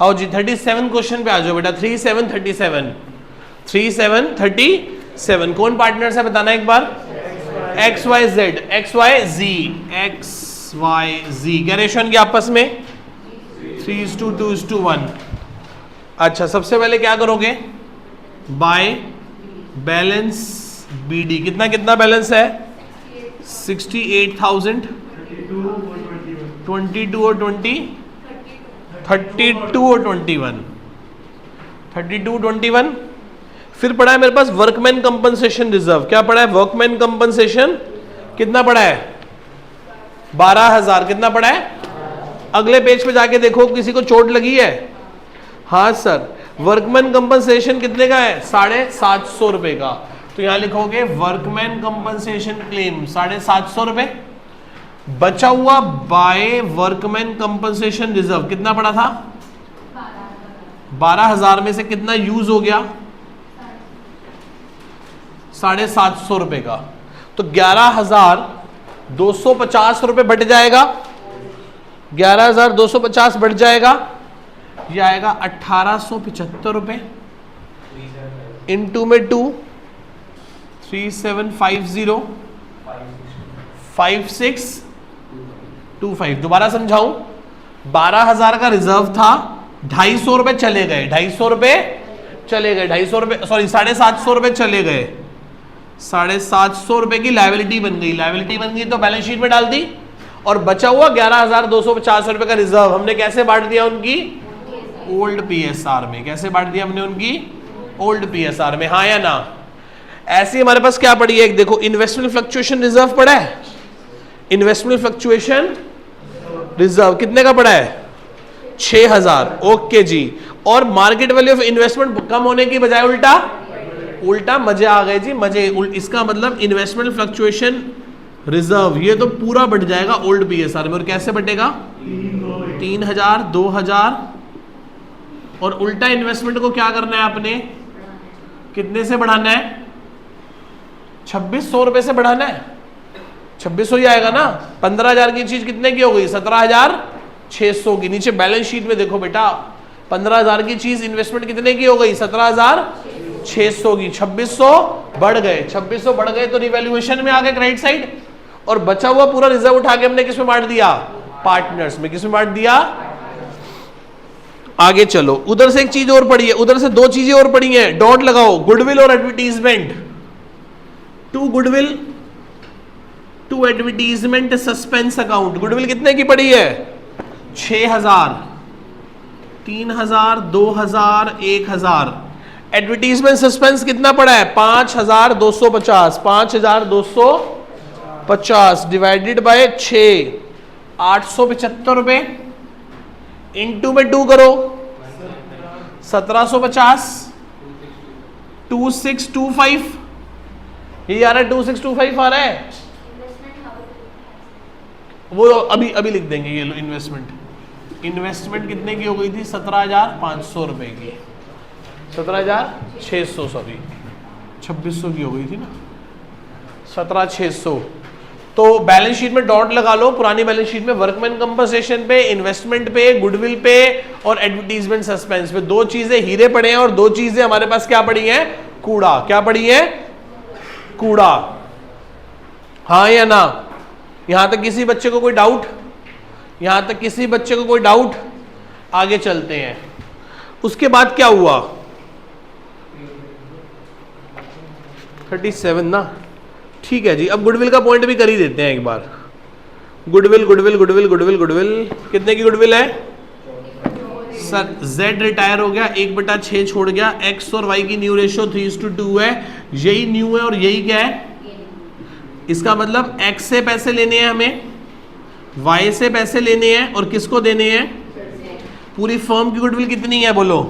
आओ जी 37 क्वेश्चन पे आ जाओ बेटा। 3737 कौन पार्टनर्स है बताना एक बार। XYZ क्या रेशियो की आपस में 3:2:1। अच्छा सबसे पहले क्या करोगे, बाय बैलेंस BD कितना कितना बैलेंस है 68,000 22 और 20 32 और 21 32 21। फिर पड़ा है मेरे पास वर्कमैन कंपनसेशन रिजर्व। क्या पड़ा है वर्कमैन कंपनसेशन, कितना पड़ा है 12,000। कितना पड़ा है, अगले पेज पे जाके देखो किसी को चोट लगी है। हाँ सर वर्कमैन कंपनसेशन कितने का है 750 रुपए का। तो यहां लिखोगे वर्कमैन कंपनसेशन क्लेम 750 रुपए। बचा हुआ बाय वर्कमैन कंपनसेशन रिजर्व कितना पड़ा था 12,000 में से कितना यूज हो गया 750 रुपए का। तो 11,250 रुपए बट जाएगा, 11,250 बढ़ जाएगा, ये आएगा 1,875 रुपए इनटू में 2 3750 5625। दोबारा समझाऊं, 12,000 का रिजर्व था, 250 रुपए चले गए, 250 रुपए चले गए, 250 रुपए सॉरी 750 रुपए चले गए, 750 रुपए की लायबिलिटी बन गई। लायबिलिटी बन गई तो बैलेंस शीट में डाल दी। और बचा हुआ 11,250 रुपए का रिजर्व हमने कैसे बांट दिया उनकी ओल्ड PSR में। कैसे बांट दिया हमने उनकी ओल्ड PSR में, हाँ या ना। ऐसे हमारे पास क्या पड़ी है, एक देखो इन्वेस्टमेंट फ्लक्चुएशन रिजर्व पड़ा है। इन्वेस्टमेंट फ्लक्चुएशन रिजर्व कितने का पड़ा है 6,000। ओके जी। और मार्केट वैल्यू ऑफ इन्वेस्टमेंट कम होने की बजाय उल्टा उल्टा मजे आ गए जी मजे। इसका मतलब इन्वेस्टमेंट फ्लक्चुएशन रिजर्व ये तो पूरा बढ़ जाएगा ओल्ड PSR में। और कैसे बढ़ेगा 3,000 2,000। और उल्टा इन्वेस्टमेंट को क्या करना है आपने, कितने से बढ़ाना है 2,600 रुपए से बढ़ाना है। 2,600 ही आएगा ना। 15,000 की चीज कितने की हो गई 17,600 की। नीचे बैलेंस शीट में देखो बेटा 15,000 की चीज इन्वेस्टमेंट कितने की हो गई 17,600 की। 2,600 बढ़ गए, 2,600 बढ़ गए तो रिवैल्यूएशन में आ गए क्रेडिट साइड। और बचा हुआ पूरा रिजर्व उठा के हमने किस में बांट दिया पार्टनर्स में। किस में बांट दिया, आगे चलो। उधर से एक चीज और पड़ी है, उधर से दो चीजें और पड़ी हैं, डॉट लगाओ। गुडविल और advertisement. To goodwill to advertisement suspense account. Goodwill कितने की पड़ी है 6,000 3,000 2,000 1,000। एडवर्टीजमेंट सस्पेंस कितना पड़ा है 5,250 5,250 डिवाइडेड बाय 6 875 रुपए इनटू में 2 करो 1750 2625। ये आ रहा है 2625 आ रहा है। वो अभी अभी लिख देंगे। ये लो इन्वेस्टमेंट कितने की हो गई थी 17,500 रुपए की। 17,600 सॉरी 2,600 की हो गई थी ना 17,600। तो बैलेंस शीट में डॉट लगा लो। पुरानी बैलेंस शीट में वर्कमैन कंपनसेशन पे, इन्वेस्टमेंट पे, गुडविल पे और एडवर्टीजमेंट सस्पेंस पे दो चीजें हीरे पड़े हैं और दो चीजें हमारे पास क्या पड़ी हैं कूड़ा। क्या पड़ी है कूड़ा, हाँ या ना। यहां तक किसी बच्चे को कोई डाउट, यहां तक किसी बच्चे को कोई डाउट, आगे चलते हैं। उसके बाद क्या हुआ 37 ना, ठीक है जी। अब गुडविल का पॉइंट भी कर ही देते हैं एक बार। Goodwill goodwill goodwill goodwill goodwill कितने की गुडविल है सर। Z रिटायर हो गया 1/6 छोड़ गया। X और Y की न्यू रेशियो 3:2 है। यही न्यू है और यही क्या है। इसका मतलब X से पैसे लेने हैं हमें, Y से पैसे लेने हैं और किसको देने हैं। पूरी फर्म की गुडविल कितनी है बोलो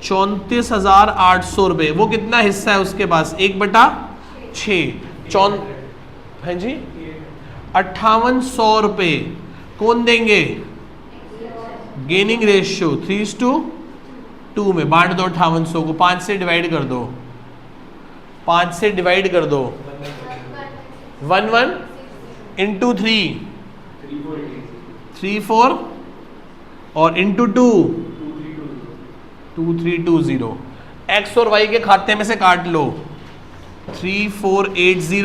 34,800 रुपए। वो कितना हिस्सा है उसके पास 1/6 है जी 5,800 रुपए कौन देंगे। गेनिंग रेशियो 3:2 में बांट दो 5,800 को 5 से डिवाइड कर दो 5 से डिवाइड कर दो 11 into 3 3 4 और इंटू 2320। एक्स और वाई के खाते में से काट लो 3480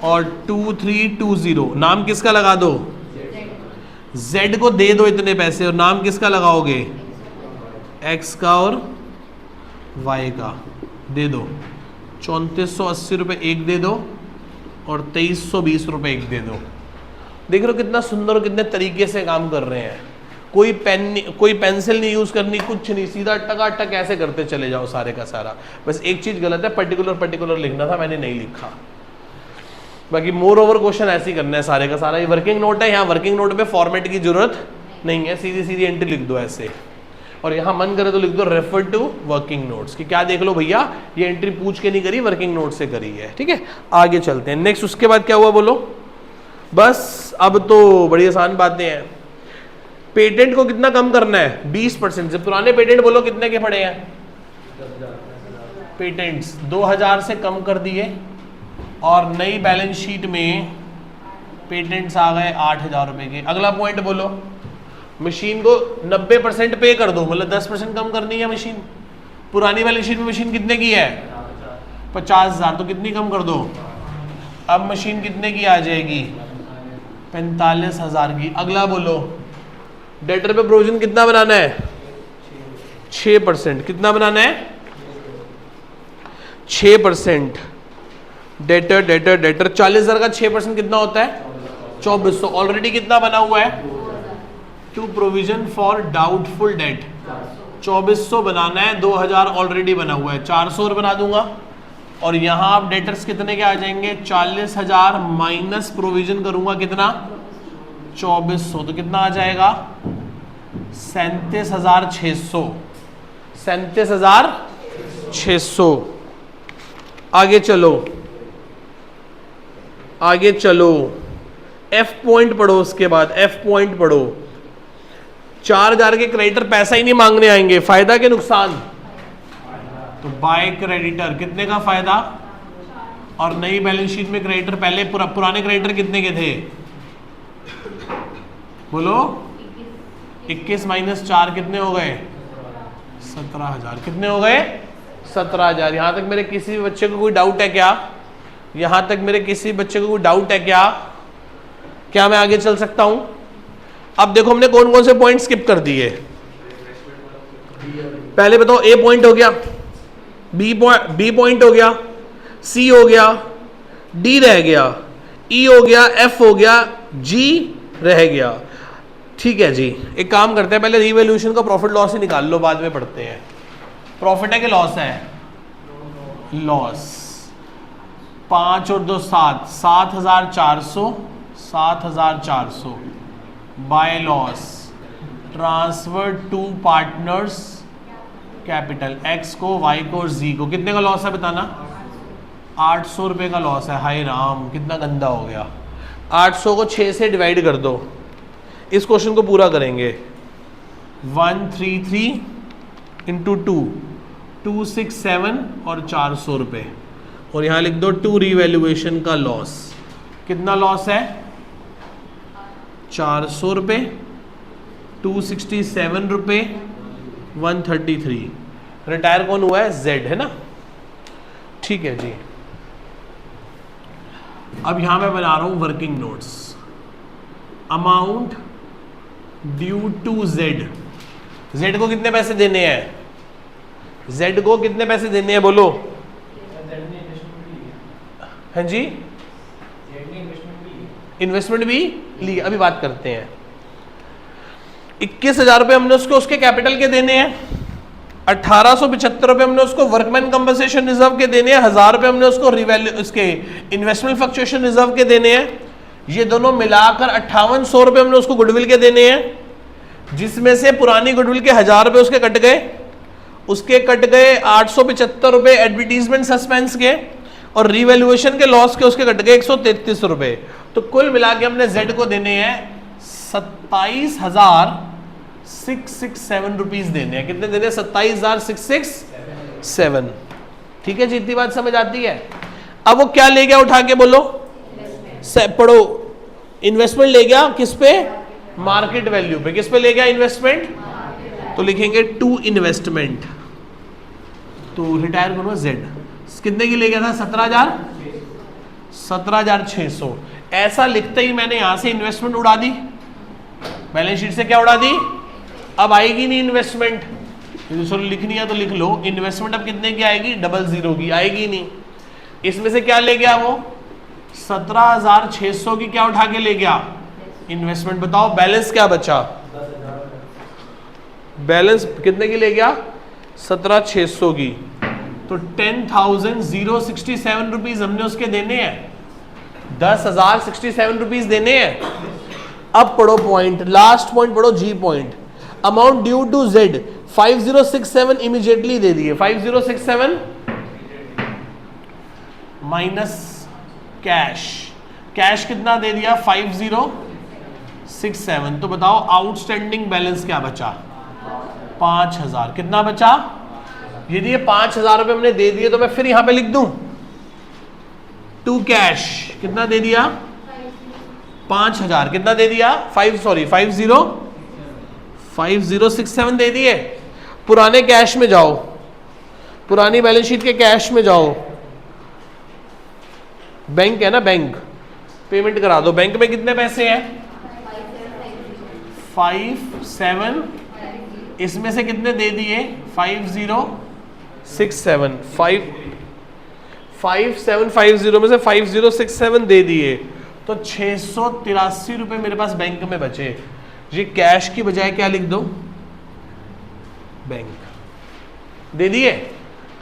और 2320। नाम किसका लगा दो? Z को दे दो इतने पैसे और नाम किसका लगाओगे? X का और Y का दे दो। 3480 रुपये एक दे दो और 2320 रुपये एक दे दो। देख रहे हो कितना सुंदर और कितने तरीके से काम कर रहे हैं। कोई पेन, कोई पेंसिल नहीं यूज करनी, कुछ नहीं, सीधा टकाटक ऐसे करते चले जाओ सारे का सारा। बस एक चीज गलत है, पर्टिकुलर लिखना था, मैंने नहीं लिखा। बाकी मोर ओवर क्वेश्चन ऐसे ही करना है सारे का सारा। ये वर्किंग नोट है, यहाँ वर्किंग नोट में फॉर्मेट की जरूरत नहीं है, सीधी सीधी एंट्री लिख दो ऐसे। और यहाँ मन करे तो लिख दो रेफर टू वर्किंग नोट्स कि क्या देख लो भैया ये एंट्री पूछ के नहीं करी, वर्किंग नोट से करी है। ठीक है, आगे चलते हैं नेक्स्ट। उसके बाद क्या हुआ बोलो? बस अब तो बड़ी आसान बातें हैं। पेटेंट को कितना कम करना है? 20% से। पुराने पेटेंट बोलो कितने के पड़े हैं? पेटेंट्स 2000 से कम कर दिए और नई बैलेंस शीट में पेटेंट्स आ गए 8000 रुपए के। अगला पॉइंट बोलो, मशीन को 90% पे कर दो, मतलब 10% कम करनी है मशीन। पुरानी बैलेंस शीट में मशीन कितने की है? 50000, तो कितनी कम कर दो? अब मशीन कितने की आ जाएगी? 45000 की। अगला बोलो, डेटर पे प्रोविजन कितना बनाना है? 6%। कितना बनाना है? 6%। डेटर 40,000 का 6% कितना होता है? 2400। ऑलरेडी कितना बना हुआ है? To provision for doubtful debt 2400 बनाना है, 2000 ऑलरेडी बना हुआ है, 400 और बना दूंगा। और यहां आप डेटर्स कितने के आ जाएंगे? 40,000 माइनस प्रोविजन करूंगा कितना? 2400, तो कितना आ जाएगा? 37,600। 37,600। आगे चलो, एफ पॉइंट पढ़ो। उसके बाद एफ पॉइंट पढ़ो। 4000 के क्रेडिटर पैसा ही नहीं मांगने आएंगे, फायदा के नुकसान? तो बाय क्रेडिटर कितने का फायदा? और नई बैलेंस शीट में क्रेडिटर पहले पुराने क्रेडिटर कितने के थे बोलो? 21 माइनस 4 कितने हो गए? 17,000। कितने हो गए? 17,000। यहां तक मेरे किसी बच्चे को कोई डाउट है क्या? यहां तक मेरे किसी बच्चे को कोई डाउट है क्या? क्या मैं आगे चल सकता हूं? अब देखो हमने कौन कौन से पॉइंट स्किप कर दिए। पहले बताओ, ए पॉइंट हो गया, बी पॉइंट हो गया, सी हो गया, डी रह गया, ई हो गया, एफ हो गया, जी रह गया। ठीक है जी, एक काम करते हैं, पहले रिवैल्यूएशन का प्रॉफिट लॉस ही निकाल लो, बाद में पढ़ते हैं। प्रॉफिट है कि लॉस है? लॉस। 5 और 2 7, 7,400, 7,400 by loss transfer to partners capital. X को, वाई को और जी को। कितने का लॉस है बताना? 800 रुपये का लॉस है। हाय राम, कितना गंदा हो गया। 800 को 6 से डिवाइड कर दो। इस क्वेश्चन को पूरा करेंगे। 133 इंटू 2, 267 और 400 रुपये। और यहाँ लिख दो टू रिवैल्यूएशन का लॉस। कितना लॉस है? 400 रुपये, 267 रुपये, 133। रिटायर कौन हुआ है? जेड, है ना? ठीक है जी। अब यहां मैं बना रहा हूं working notes. Amount due to Z. Z को कितने पैसे देने हैं? जेड को कितने पैसे देने हैं बोलो? हाँ जी, इन्वेस्टमेंट भी ली। अभी बात करते हैं। 21,000 रुपये हमने उसको उसके कैपिटल के देने हैं, 1875 रुपये हमने उसको वर्कमैन कंपनसेशन रिजर्व के देने हैं, 1000 रुपये हमने उसको उसके इन्वेस्टमेंट फ्लक्चुएशन रिजर्व के देने हैं। ये दोनों मिलाकर 5800 रुपये हमने उसको गुडविल के देने हैं, जिसमें से पुरानी गुडविल के 1000 रुपये उसके कट गए। उसके कट गए 875 रुपये एडवर्टीजमेंट सस्पेंस के, और रिवैल्यूएशन के लॉस के उसके कट गए 133 रुपये। तो कुल मिला के हमने जेड को देने हैं 27,667 रुपीज देने हैं। कितने देने हैं? 27,667। ठीक है जी, इतनी बात समझ आती है। अब वो क्या ले गया उठा के बोलो? पढ़ो। इन्वेस्टमेंट ले गया किस पे? मार्केट वैल्यू पे। किस पे ले गया इन्वेस्टमेंट? तो लिखेंगे टू इन्वेस्टमेंट। तो रिटायर करो जेड कितने की ले गया था? 17,600। ऐसा लिखते ही मैंने यहां से इन्वेस्टमेंट उड़ा दी, बैलेंस शीट से क्या उड़ा दी? अब आएगी नहीं इन्वेस्टमेंट। लिखनी है तो लिख लो, इन्वेस्टमेंट अब कितने की आएगी? 00 की आएगी नहीं। इसमें से क्या ले गया वो? 17,600 की क्या उठा के ले गया? इन्वेस्टमेंट। बताओ बैलेंस क्या बचा? बैलेंस कितने की ले गया? 17,600 की। तो 10,067 रुपीज हमने उसके देने हैं, 10,067 रुपीज देने हैं। अब पढ़ो पॉइंट, लास्ट पॉइंट पढ़ो, G point. Amount due to Z 5067 immediately दे दिए। 5067 माइनस कैश, कैश कितना दे दिया? 5067। तो बताओ आउटस्टैंडिंग बैलेंस क्या बचा? 5,000। कितना बचा? यदि ये 5,000 रुपए हमने दे दिए तो मैं फिर यहां पे लिख दूं टू कैश कितना दे दिया? 5,000। कितना दे दिया? 5067 दे दिए। पुराने कैश में जाओ, पुरानी बैलेंस शीट के कैश में जाओ, बैंक है ना, बैंक पेमेंट करा दो। बैंक में कितने पैसे हैं? 57। इसमें से कितने दे दिए? 5067। 5750 में से 5067 दे दिए, तो 683 रुपए मेरे पास बैंक में बचे। ये कैश की बजाय क्या लिख दो? बैंक। दे दिए।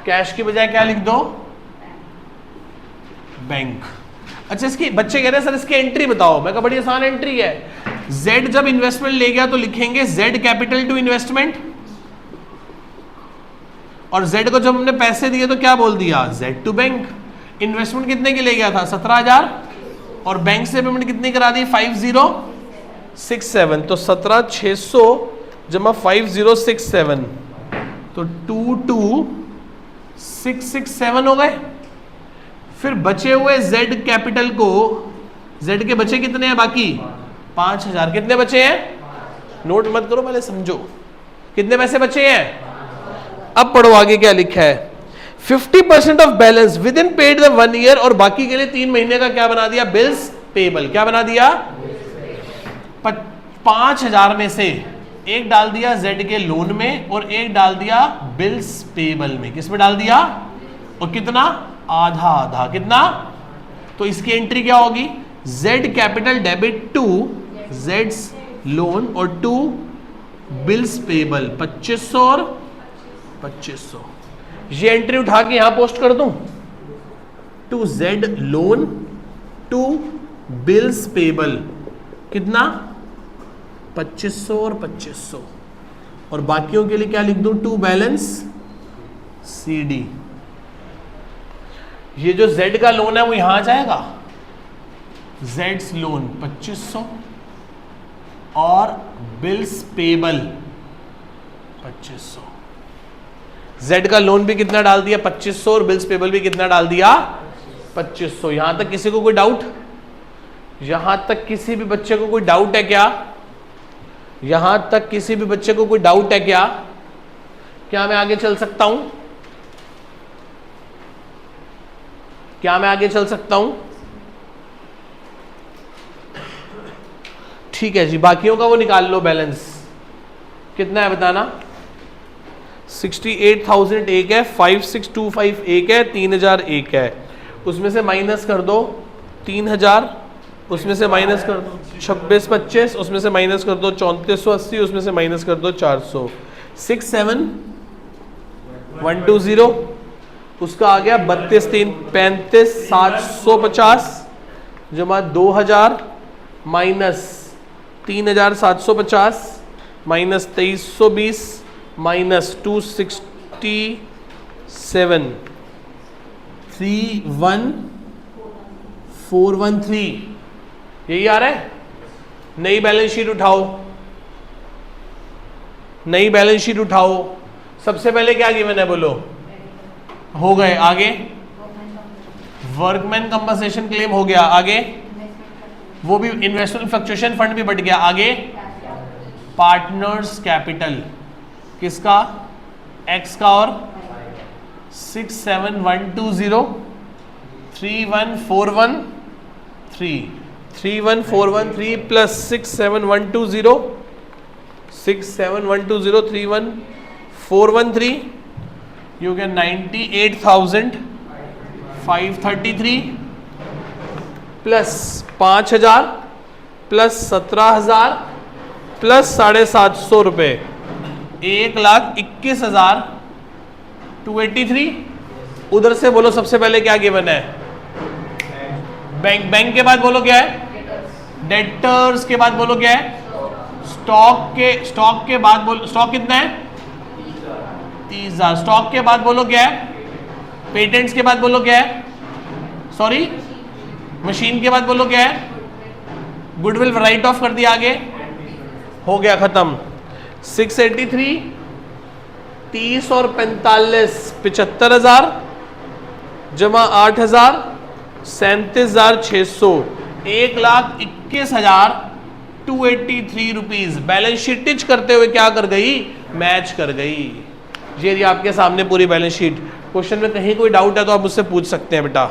कैश की बजाय क्या लिख दो? बैंक। अच्छा, इसकी बच्चे कह रहे हैं सर इसकी एंट्री बताओ। मैं कहा बड़ी आसान एंट्री है। जेड जब इन्वेस्टमेंट ले गया तो लिखेंगे जेड कैपिटल टू इन्वेस्टमेंट, और जेड को जब हमने पैसे दिए तो क्या बोल दिया? Z to bank. इन्वेस्टमेंट कितने की ले गया था? 17,000, और बैंक से पेमेंट कितनी करा दी? 5067। तो 17,600 जमा 5067, तो 22,667 हो गए। फिर बचे हुए जेड कैपिटल को, जेड के बचे कितने हैं बाकी? 5,000। कितने बचे हैं? नोट मत करो, पहले समझो कितने पैसे बचे हैं। अब पढ़ो आगे क्या लिखा है। 50% of balance with in paid the 1 year, और बाकी के लिए 3 महीने का क्या बना दिया? Bills payable. क्या बना दिया? 5,000 में से एक डाल दिया जेड के लोन में और एक डाल दिया बिल्स पेबल में। किस में डाल दिया? और कितना? आधा आधा। कितना? तो इसकी एंट्री क्या होगी? जेड कैपिटल डेबिट टू जेड्स लोन और टू बिल्स पेबल 2500 और 2500। ये एंट्री उठा के यहां पोस्ट कर दूं, to Z loan to bills payable कितना? 2500 और 2500, और बाकियों के लिए क्या लिख दूं? To balance CD. ये जो जेड का लोन है वो यहां आ जाएगा, जेड्स लोन 2500 और बिल्स पेबल 2500। जेड का लोन भी कितना डाल दिया? 2500, और बिल्स पेबल भी कितना डाल दिया? 2500। यहां तक किसी को कोई डाउट? यहां तक किसी भी बच्चे को कोई डाउट है क्या? यहां तक किसी भी बच्चे को कोई डाउट है क्या? क्या मैं आगे चल सकता हूं? क्या मैं आगे चल सकता हूं? ठीक है जी, बाकियों का वो निकाल लो बैलेंस। कितना है बताना? 68,000 एक है, 5625 एक है, 3,000 एक है। उसमें से माइनस कर दो 3,000, उसमें से माइनस कर दो 2625, उसमें से माइनस कर दो 3480, उसमें से माइनस कर दो 400। 67120, उसका आ गया 32,335 750 जमा 2000 माइनस 3,750 माइनस 2320 माइनस 267 31413। यही आ रहा है। नई बैलेंस शीट उठाओ, नई बैलेंस शीट उठाओ। सबसे पहले क्या गिवन है बोलो? हो गए। आगे वर्कमैन कंपनसेशन क्लेम हो गया। आगे वो भी इन्वेस्टमेंट फ्लक्चुएशन फंड भी बढ़ गया। आगे पार्टनर्स कैपिटल किसका, एक्स का, और 67120 31413 31413 plus 67120 31413 you get 98,533 plus 5,000 plus 17,000 plus 750 रुपये, 1,21,283। उधर से बोलो सबसे पहले क्या गिवन है, बैंक, बैंक के बाद बोलो क्या है, डेटर्स के बाद बोलो क्या है, स्टॉक के बाद बोलो, स्टॉक कितना है 30,000। स्टॉक के बाद बोलो क्या है, पेटेंट्स के बाद बोलो क्या है, सॉरी मशीन के बाद बोलो क्या है, गुडविल राइट ऑफ कर दिया, आगे हो गया खत्म। 683 30 और 45 75,000 जमा 8,000 37,600 1,21,283 रुपीज। बैलेंस शीट टिच करते हुए क्या कर गई, मैच कर गई। ये आपके सामने पूरी बैलेंस शीट। क्वेश्चन में कहीं कोई डाउट है तो आप मुझसे पूछ सकते हैं बेटा।